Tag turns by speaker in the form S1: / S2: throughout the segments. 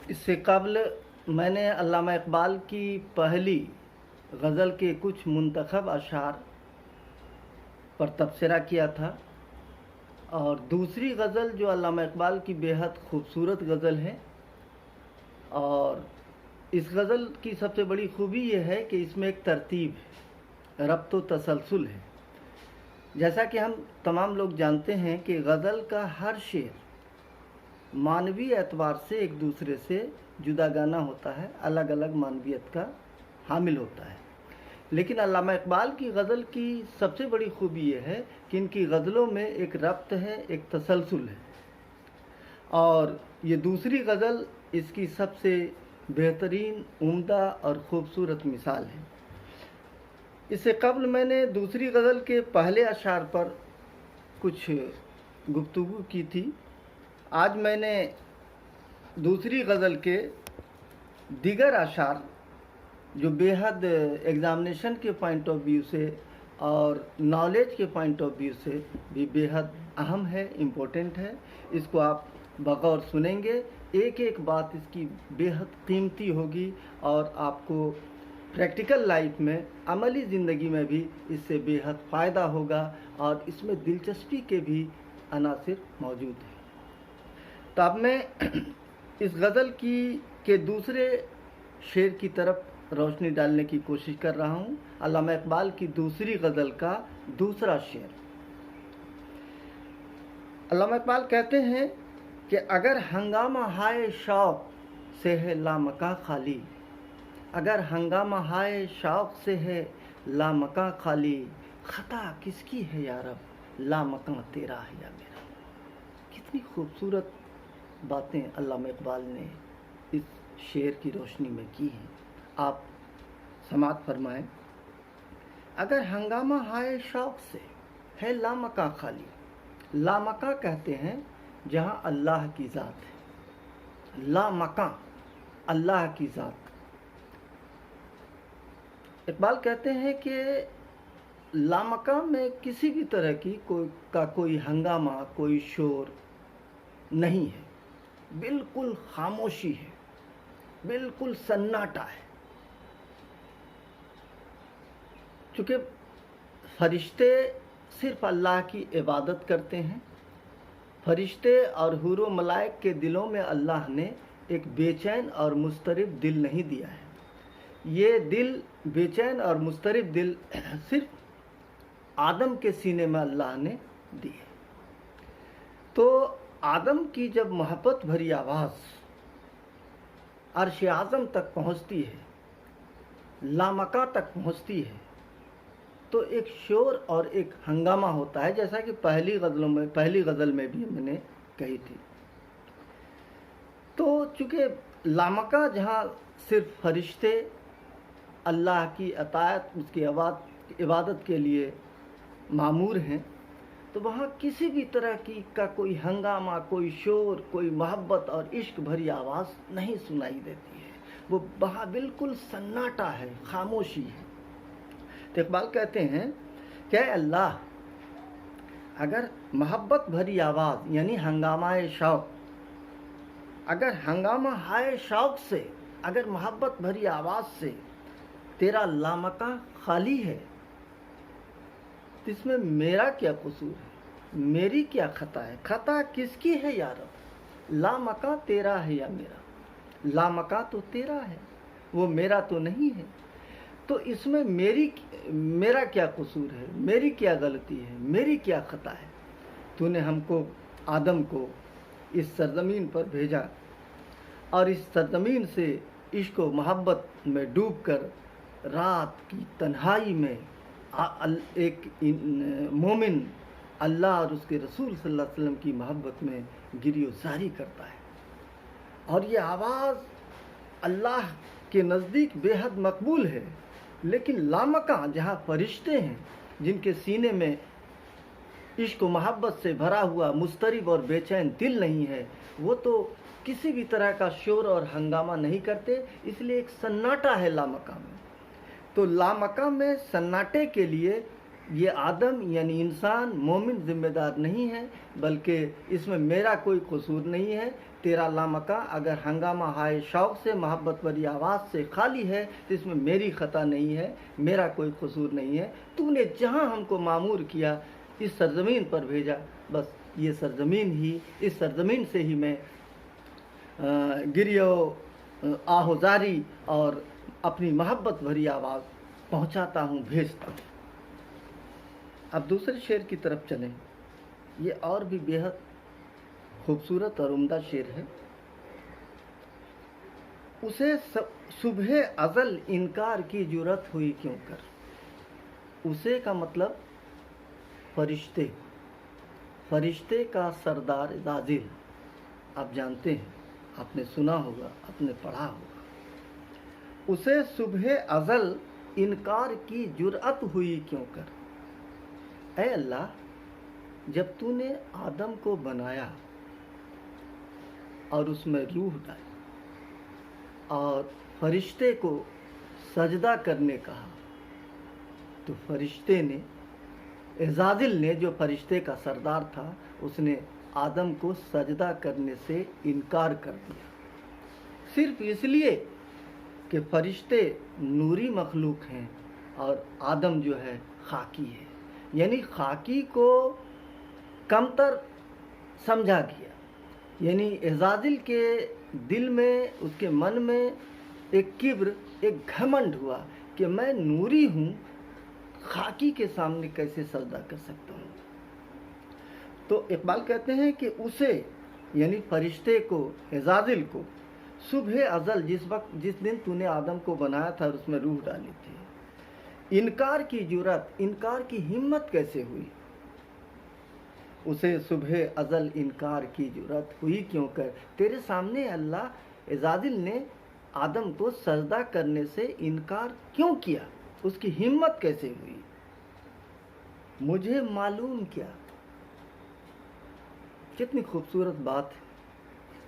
S1: اس سے قبل میں نے علامہ اقبال کی پہلی غزل کے کچھ منتخب اشعار پر تبصرہ کیا تھا، اور دوسری غزل جو علامہ اقبال کی بیحد خوبصورت غزل ہے، اور اس غزل کی سب سے بڑی خوبی یہ ہے کہ اس میں ایک ترتیب ہے، ربط و تسلسل ہے۔ جیسا کہ ہم تمام لوگ جانتے ہیں کہ غزل کا ہر شعر معنوی اعتبار سے ایک دوسرے سے جداگانہ ہوتا ہے، الگ الگ معنویت کا حامل ہوتا ہے، لیکن علامہ اقبال کی غزل کی سب سے بڑی خوبی یہ ہے کہ ان کی غزلوں میں ایک ربط ہے، ایک تسلسل ہے، اور یہ دوسری غزل اس کی سب سے بہترین، عمدہ اور خوبصورت مثال ہے۔ اس سے قبل میں نے دوسری غزل کے پہلے اشعار پر کچھ گفتگو کی تھی۔ آج میں نے دوسری غزل کے دیگر اشعار جو بیحد ایگزامینیشن کے پوائنٹ آف ویو سے اور نالج کے پوائنٹ آف ویو سے بھی بیحد اہم ہے، امپورٹنٹ ہے، اس کو آپ بغور سنیں گے، ایک ایک بات اس کی بیحد قیمتی ہوگی، اور آپ کو پریکٹیکل لائف میں، عملی زندگی میں بھی اس سے بیحد فائدہ ہوگا، اور اس میں دلچسپی کے بھی عناصر موجود ہیں۔ تو اب میں اس غزل کے دوسرے شعر کی طرف روشنی ڈالنے کی کوشش کر رہا ہوں۔ علامہ اقبال کی دوسری غزل کا دوسرا شعر۔ علامہ اقبال کہتے ہیں کہ اگر ہنگامہ ہائے شوق سے ہے لامکاں خالی، اگر ہنگامہ ہائے شوق سے ہے لامکاں خالی، خطا کس کی ہے یا رب، لامکاں تیرا ہے یا میرا۔ کتنی خوبصورت باتیں علامہ اقبال نے اس شعر کی روشنی میں کی ہیں، آپ سماعت فرمائیں۔ اگر ہنگامہ ہائے شوق سے ہے لامکاں خالی، لامکاں کہتے ہیں جہاں اللہ کی ذات ہے، لامکاں اللہ کی ذات۔ اقبال کہتے ہیں کہ لامکاں میں کسی بھی طرح کی کوئی ہنگامہ، کوئی شور نہیں ہے، بالکل خاموشی ہے، بالکل سناٹا ہے۔ چونکہ فرشتے صرف اللہ کی عبادت کرتے ہیں، فرشتے اور حور و ملائک کے دلوں میں اللہ نے ایک بے چین اور مضطرب دل نہیں دیا ہے۔ یہ دل، بے چین اور مضطرب دل، صرف آدم کے سینے میں اللہ نے دی ہے۔ تو آدم کی جب محبت بھری آواز عرش اعظم تک پہنچتی ہے، لامکاں تک پہنچتی ہے، تو ایک شور اور ایک ہنگامہ ہوتا ہے، جیسا کہ پہلی غزل میں بھی میں نے کہی تھی۔ تو چونکہ لامکاں جہاں صرف فرشتے اللہ کی اطاعت، اس کی عبادت کے لیے مامور ہیں، تو وہاں کسی بھی طرح کا کوئی ہنگامہ، کوئی شور، کوئی محبت اور عشق بھری آواز نہیں سنائی دیتی ہے، وہ وہاں بالکل سناٹا ہے، خاموشی ہے۔ تو اقبال کہتے ہیں کہ اے اللہ، اگر محبت بھری آواز یعنی ہنگامہ شوق، اگر ہنگامہ ہائے شوق سے، اگر محبت بھری آواز سے تیرا لامکاں خالی ہے، تو اس میں میرا کیا قصور ہے، میری کیا خطا ہے، خطا کس کی ہے یا رب، لامکاں تیرا ہے یا میرا۔ لامکاں تو تیرا ہے، وہ میرا تو نہیں ہے، تو اس میں میرا کیا قصور ہے، میری کیا غلطی ہے، میری کیا خطا ہے۔ تو نے ہم کو، آدم کو، اس سرزمین پر بھیجا، اور اس سرزمین سے عشق و محبت میں ڈوب کر رات کی تنہائی میں ایک مومن اللہ اور اس کے رسول صلی اللہ علیہ وسلم کی محبت میں گری و زاری کرتا ہے، اور یہ آواز اللہ کے نزدیک بے حد مقبول ہے۔ لیکن لامکاں جہاں فرشتے ہیں، جن کے سینے میں عشق و محبت سے بھرا ہوا مضطرب اور بے چین دل نہیں ہے، وہ تو کسی بھی طرح کا شور اور ہنگامہ نہیں کرتے، اس لیے ایک سناٹا ہے لامکاں میں۔ تو لامکاں میں سناٹے کے لیے یہ آدم یعنی انسان، مومن ذمہ دار نہیں ہے، بلکہ اس میں میرا کوئی قصور نہیں ہے، تیرا لامکہ اگر ہنگامہ ہائے شوق سے محبت بری آواز سے خالی ہے تو اس میں میری خطا نہیں ہے، میرا کوئی قصور نہیں ہے۔ تو نے جہاں ہم کو معمور کیا اس سرزمین پر بھیجا، بس یہ سرزمین ہی، اس سرزمین سے ہی میں گریو آہوزاری اور اپنی محبت بھری آواز پہنچاتا ہوں، بھیجتا ہوں۔ اب دوسرے شعر کی طرف چلیں، یہ اور بھی بےحد خوبصورت اور عمدہ شعر ہے۔ اسے صبح ازل انکار کی جرأت ہوئی کیوں کر۔ اسے کا مطلب فرشتے، فرشتے کا سردار عزازیل، آپ جانتے ہیں، آپ نے سنا ہوگا، آپ نے پڑھا ہوگا۔ اسے صبح ازل انکار کی جرأت ہوئی کیوں کر۔ اے اللہ، جب تو نے آدم کو بنایا اور اس میں روح ڈالی اور فرشتے کو سجدہ کرنے کہا، تو فرشتے نے، عزازیل نے جو فرشتے کا سردار تھا، اس نے آدم کو سجدہ کرنے سے انکار کر دیا، صرف اس لیے کہ فرشتے نوری مخلوق ہیں اور آدم جو ہے خاکی ہے، یعنی خاکی کو کمتر سمجھا گیا۔ یعنی عزازیل کے دل میں، اس کے من میں ایک کبر، ایک گھمنڈ ہوا کہ میں نوری ہوں، خاکی کے سامنے کیسے سجدہ کر سکتا ہوں۔ تو اقبال کہتے ہیں کہ اسے، یعنی فرشتے کو، عزازیل کو، صبح ازل، جس دن تو نے آدم کو بنایا تھا اور اس میں روح ڈالی تھی، انکار کی جرأت، انکار کی ہمت کیسے ہوئی۔ اسے صبح ازل انکار کی جرأت ہوئی کیوں کر۔ تیرے سامنے اللہ، عزازیل نے آدم کو سجدہ کرنے سے انکار کیوں کیا، اس کی ہمت کیسے ہوئی۔ مجھے معلوم کیا، کتنی خوبصورت بات ہے۔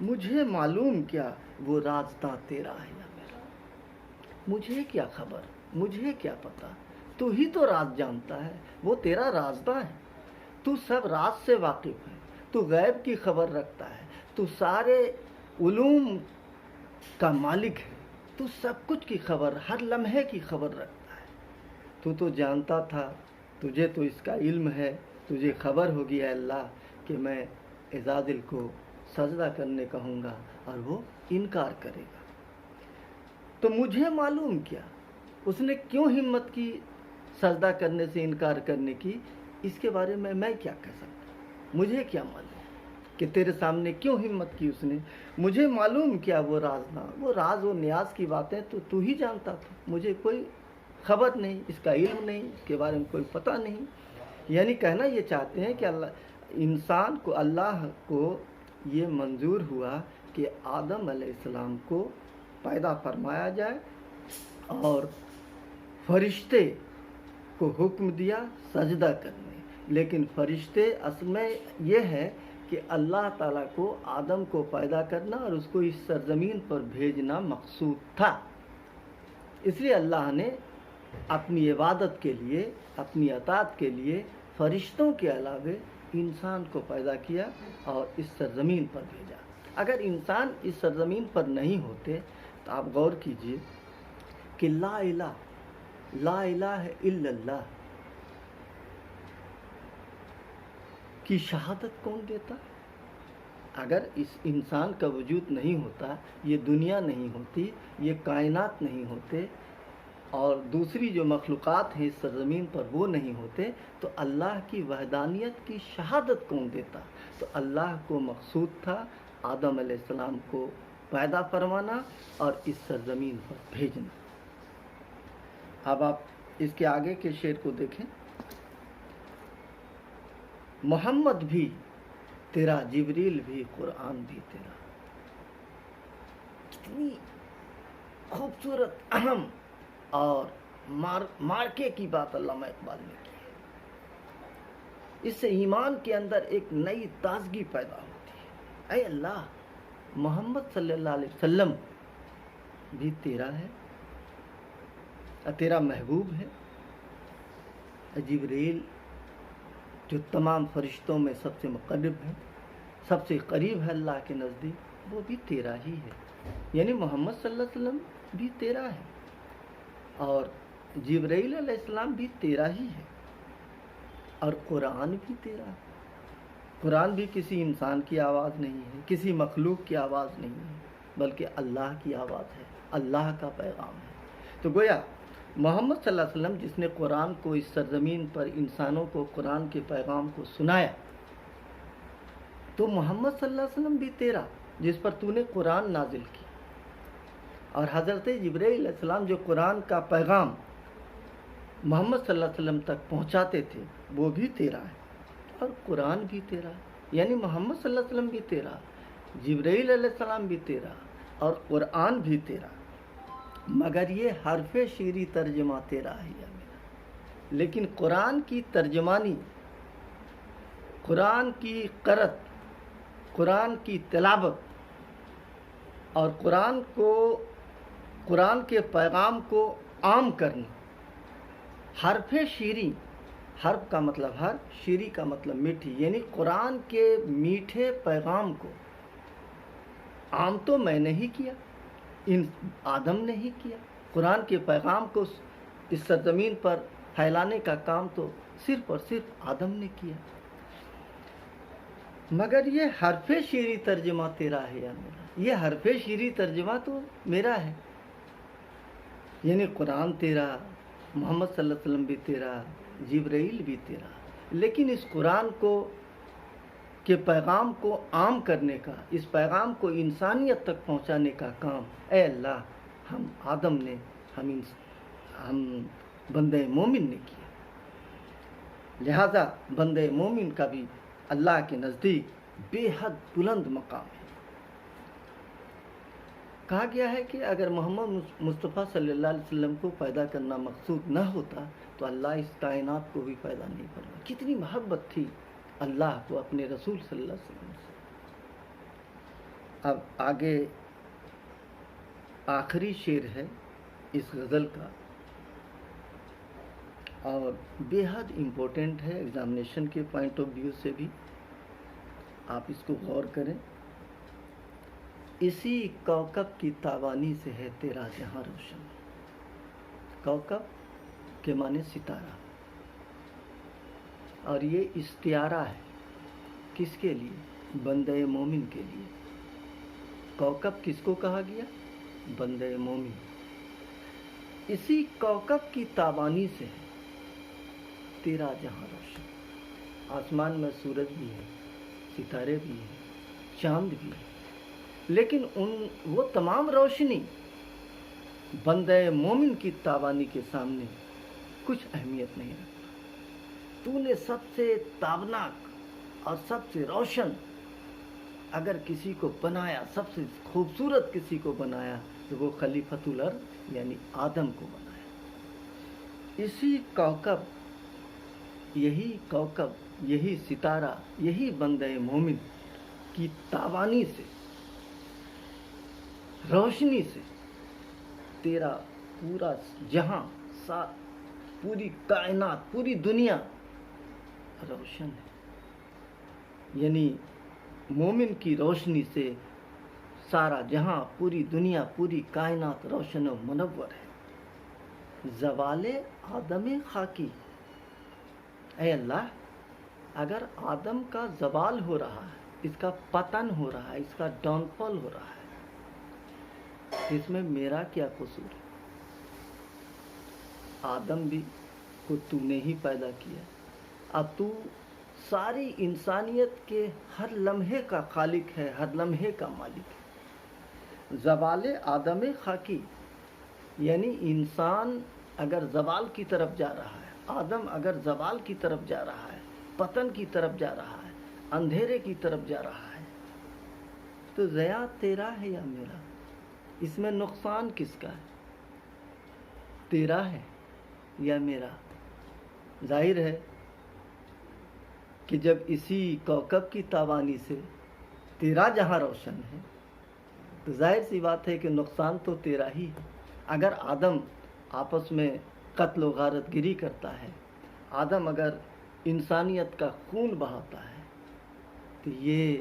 S1: مجھے معلوم کیا وہ رازداں تیرا ہے یا میرا۔ مجھے کیا خبر، مجھے کیا پتا، تو ہی تو راز جانتا ہے، وہ تیرا رازداں ہے۔ تو سب راز سے واقف ہے، تو غیب کی خبر رکھتا ہے، تو سارے علوم کا مالک ہے، تو سب کچھ کی خبر، ہر لمحے کی خبر رکھتا ہے۔ تو جانتا تھا، تجھے تو اس کا علم ہے، تجھے خبر ہوگی اے اللہ کہ میں عزازیل کو سجدہ کرنے کہوں گا اور وہ انکار کرے گا۔ تو مجھے معلوم کیا، اس نے کیوں ہمت کی سجدہ کرنے سے انکار کرنے کی، اس کے بارے میں کیا کہہ سکتا، مجھے کیا معلوم کہ تیرے سامنے کیوں ہمت کی اس نے۔ مجھے معلوم کیا وہ راز نہ، وہ راز و نیاز کی باتیں تو ہی جانتا تھا، مجھے کوئی خبر نہیں، اس کا علم نہیں، اس کے بارے میں کوئی پتہ نہیں۔ یعنی کہنا یہ چاہتے ہیں کہ انسان کو، اللہ کو یہ منظور ہوا کہ آدم علیہ السلام کو پیدا فرمایا جائے اور فرشتے کو حکم دیا سجدہ کرنے، لیکن فرشتے اصل میں یہ ہے کہ اللہ تعالیٰ کو آدم کو پیدا کرنا اور اس کو اس سرزمین پر بھیجنا مقصود تھا۔ اس لیے اللہ نے اپنی عبادت کے لیے، اپنی اطاعت کے لیے فرشتوں کے علاوہ انسان کو پیدا کیا اور اس سرزمین پر بھیجا۔ اگر انسان اس سرزمین پر نہیں ہوتے تو آپ غور کیجئے کہ لا الہ الا اللہ کی شہادت کون دیتا؟ اگر اس انسان کا وجود نہیں ہوتا، یہ دنیا نہیں ہوتی، یہ کائنات نہیں ہوتے اور دوسری جو مخلوقات ہیں اس سرزمین پر وہ نہیں ہوتے، تو اللہ کی وحدانیت کی شہادت کون دیتا؟ تو اللہ کو مقصود تھا آدم علیہ السلام کو پیدا فرمانا اور اس سرزمین پر بھیجنا۔ اب آپ اس کے آگے کے شعر کو دیکھیں۔ محمد بھی تیرا، جبریل بھی، قرآن بھی تیرا۔ کتنی خوبصورت، اہم اور مارکے کی بات علامہ اقبال نے کی ہے۔ اس سے ایمان کے اندر ایک نئی تازگی پیدا ہوتی ہے۔ اے اللہ، محمد صلی اللہ علیہ وسلم بھی تیرا ہے، تیرا محبوب ہے۔ جبریل جو تمام فرشتوں میں سب سے مقرب ہے، سب سے قریب ہے اللہ کے نزدیک، وہ بھی تیرا ہی ہے، یعنی محمد صلی اللہ علیہ وسلم بھی تیرا ہے، اور جبرائیل علیہ السلام بھی تیرا ہی ہے، اور قرآن بھی تیرا ہے۔ قرآن بھی کسی انسان کی آواز نہیں ہے، کسی مخلوق کی آواز نہیں ہے، بلکہ اللہ کی آواز ہے، اللہ کا پیغام ہے۔ تو گویا محمد صلی اللہ علیہ وسلم جس نے قرآن کو اس سرزمین پر انسانوں کو قرآن کے پیغام کو سنایا، تو محمد صلی اللہ علیہ وسلم بھی تیرا جس پر تو نے قرآن نازل کی، اور حضرت جبرائیل علیہ السلام جو قرآن کا پیغام محمد صلی اللہ علیہ وسلم تک پہنچاتے تھے، وہ بھی تیرا ہے، اور قرآن بھی تیرا ہے، یعنی محمد صلی اللہ علیہ وسلم بھی تیرا، جبرائیل علیہ السلام بھی تیرا، اور قرآن بھی تیرا، مگر یہ حرف شعری ترجمہ تیرا ہے یا میرا۔ لیکن قرآن کی ترجمانی، قرآن کی قرأت، قرآن کی تلاوت، اور قرآن کے پیغام کو عام کرنا، حرف شعری، حرف کا مطلب حرف، شعری کا مطلب میٹھی، یعنی قرآن کے میٹھے پیغام کو عام تو میں نے ہی کیا، آدم نے ہی کیا۔ قرآن کے پیغام کو اس سرزمین پر پھیلانے کا کام تو صرف اور صرف آدم نے کیا، مگر یہ حرف شعری ترجمہ تیرا ہے یا میرا، یہ حرف شعری ترجمہ تو میرا ہے، یعنی قرآن تیرا، محمد صلی اللہ علیہ وسلم بھی تیرا، جبرائیل بھی تیرا، لیکن اس قرآن کے پیغام کو عام کرنے کا، اس پیغام کو انسانیت تک پہنچانے کا کام اے اللہ ہم آدم نے، ہم بندہ مومن نے کیا۔ لہذا بندہ مومن کا بھی اللہ کے نزدیک بے حد بلند مقام ہے۔ کہا گیا ہے کہ اگر محمد مصطفیٰ صلی اللہ علیہ وسلم کو پیدا کرنا مقصود نہ ہوتا تو اللہ اس کائنات کو بھی پیدا نہیں کرتا۔ کتنی محبت تھی اللہ کو اپنے رسول صلی اللہ علیہ وسلم سے۔ اب آگے آخری شعر ہے اس غزل کا، اور بے حد امپورٹنٹ ہے ایگزامینیشن کے پوائنٹ آف ویو سے بھی، آپ اس کو غور کریں۔ اسی کوكب کی تابانی سے ہے تیرا جہاں روشن۔ کوكب کے معنی ستارہ، اور یہ استعارہ ہے کس کے لیے؟ بندہ مومن کے لیے۔ کوكب کس کو کہا گیا؟ بندہ مومن۔ اسی کوكب کی تابانی سے ہے تیرا جہاں روشن۔ آسمان میں سورج بھی ہے، ستارے بھی ہیں، چاند بھی ہے، لیکن وہ تمام روشنی بندہ مومن کی تابانی کے سامنے کچھ اہمیت نہیں رکھتا۔ تو نے سب سے تابناک اور سب سے روشن اگر کسی کو بنایا، سب سے خوبصورت کسی کو بنایا تو وہ خلیفۃ الارض یعنی آدم کو بنایا۔ اسی کوكب، یہی ستارہ، یہی بندہ مومن کی تابانی سے، روشنی سے تیرا پورا جہاں، پوری کائنات، پوری دنیا روشن ہے، یعنی مومن کی روشنی سے سارا جہاں، پوری دنیا، پوری کائنات روشن و منور ہے۔ زوال آدم خاکی، اے اللہ اگر آدم کا زوال ہو رہا ہے، اس کا پتن ہو رہا ہے، اس کا ڈاؤن فال ہو رہا ہے، اس میں میرا کیا قصور ہے؟ آدم بھی کو تو نے ہی پیدا کیا، اب تو ساری انسانیت کے ہر لمحے کا خالق ہے، ہر لمحے کا مالک ہے۔ زوال آدم خاکی یعنی انسان اگر زوال کی طرف جا رہا ہے، آدم اگر زوال کی طرف جا رہا ہے، پتن کی طرف جا رہا ہے، اندھیرے کی طرف جا رہا ہے، تو ضیاء تیرا ہے یا میرا؟ اس میں نقصان کس کا ہے؟ تیرا ہے یا میرا؟ ظاہر ہے کہ جب اسی کوكب کی تابانی سے تیرا جہاں روشن ہے تو ظاہر سی بات ہے کہ نقصان تو تیرا ہی ہے۔ اگر آدم آپس میں قتل و غارت گری کرتا ہے، آدم اگر انسانیت کا خون بہاتا ہے، تو یہ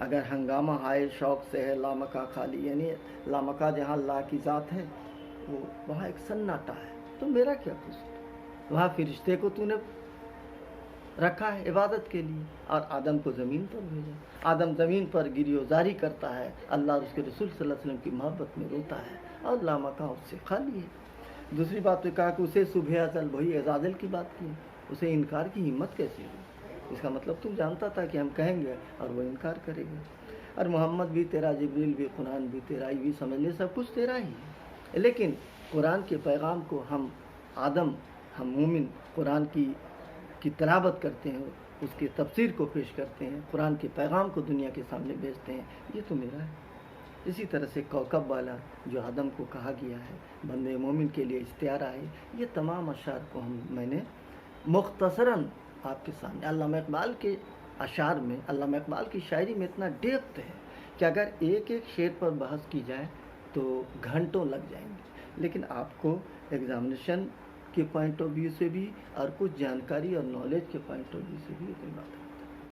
S1: اگر ہنگامہ آئے شوق سے ہے لامکہ خالی، یعنی لامکہ جہاں اللہ کی ذات ہے وہ وہاں ایک سناٹا ہے، تو میرا کیا قصور؟ وہاں فرشتے کو تو نے رکھا ہے عبادت کے لیے، اور آدم کو زمین پر بھیجا، آدم زمین پر گری و زاری کرتا ہے، اللہ اور اس کے رسول صلی اللہ علیہ وسلم کی محبت میں روتا ہے، اور لامکہ اس سے خالی ہے۔ دوسری بات تو کہا کہ اسے صبح ازل، وہی اعزازل کی بات کی، اسے انکار کی ہمت کیسے ہوئی؟ اس کا مطلب تم جانتا تھا کہ ہم کہیں گے اور وہ انکار کرے گا۔ اور محمد بھی تیرا، جبریل بھی، قرآن بھی تیرا، یہ بھی سمجھ لے سب کچھ تیرا ہی ہے، لیکن قرآن کے پیغام کو ہم مومن قرآن کی تلاوت کرتے ہیں، اس کی تفسیر کو پیش کرتے ہیں، قرآن کے پیغام کو دنیا کے سامنے بھیجتے ہیں، یہ تو میرا ہے۔ اسی طرح سے کوکب والا جو آدم کو کہا گیا ہے، بندے مومن کے لیے اختیار آئے، یہ تمام اشعار کو میں نے مختصراً آپ کے سامنے، علامہ اقبال کے اشعار میں، علامہ اقبال کی شاعری میں اتنا ڈیپتھ ہے کہ اگر ایک ایک شعر پر بحث کی جائے تو گھنٹوں لگ جائیں گے، لیکن آپ کو ایگزامینیشن کے پوائنٹ آف ویو سے بھی اور کچھ جانکاری اور نالج کے پوائنٹ آف ویو سے بھی اتنی بات ہے۔